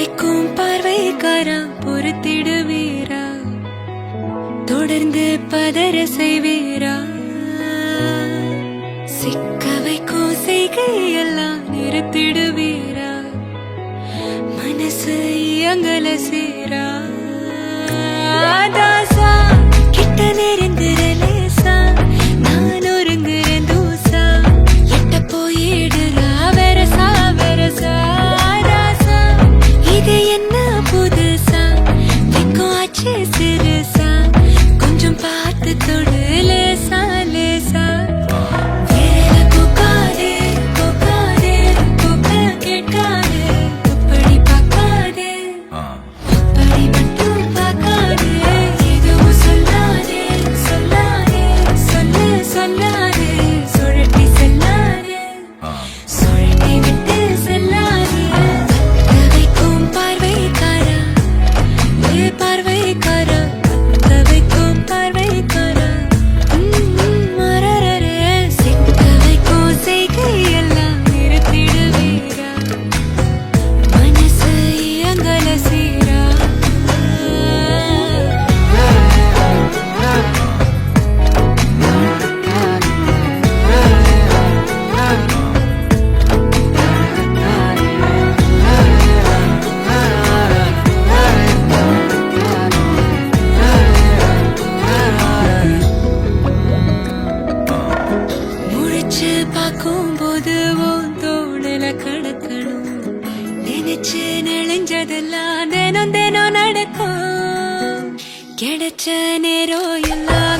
வைக்கும் பார்வைக்காரா பொறுத்திடுவீரா, தொடர்ந்து பதற செய்வீரா, சிக்க வைக்கும் செய்கையெல்லாம் நிறுத்திடுவீரா, மனசு இயங்கல சீரா. தாசா கிட்ட நெருங்குறலேசா, நான் ஒருங்குறேன் தூசா, எட்ட போயிடுறா வெரசா வெரசா. ராசா இது என்ன புதுசா, வெக்கம் ஆச்சு சிறுசா, கொஞ்சம் பார்த்து தொடு லேசா லேசா. வேற கோக்காதே கோக்காதே கோக்க கேட்காதே, அப்படி பார்க்காதே அப்படி மட்டும் பார்க்காதே. எதுவும் சொல்லாதே சொல்லாதே சொல்லு சொல்லாதே, சுழட்டி செல்லாதே சுழட்டி விட்டு செல்லாதே. பத்த வைக்கும் பார்வைக்காரா, ஏ பார்வைக்காரா, பத்த வைக்கும் பார்வைக்காரா. மரரரே சிக்க வைக்கும் செய்கையெல்லாம் நிறுத்திடுவீரா, மனசு இயங்கல சீரா. முழிச்சு பார்க்கும்போது உன் தோணுல கடக்கணும், நினைச்சு நெளிஞ்சதெல்லாம் தினம் தினம் நடக்கும். கிடைச்ச நேரம் எல்லாம்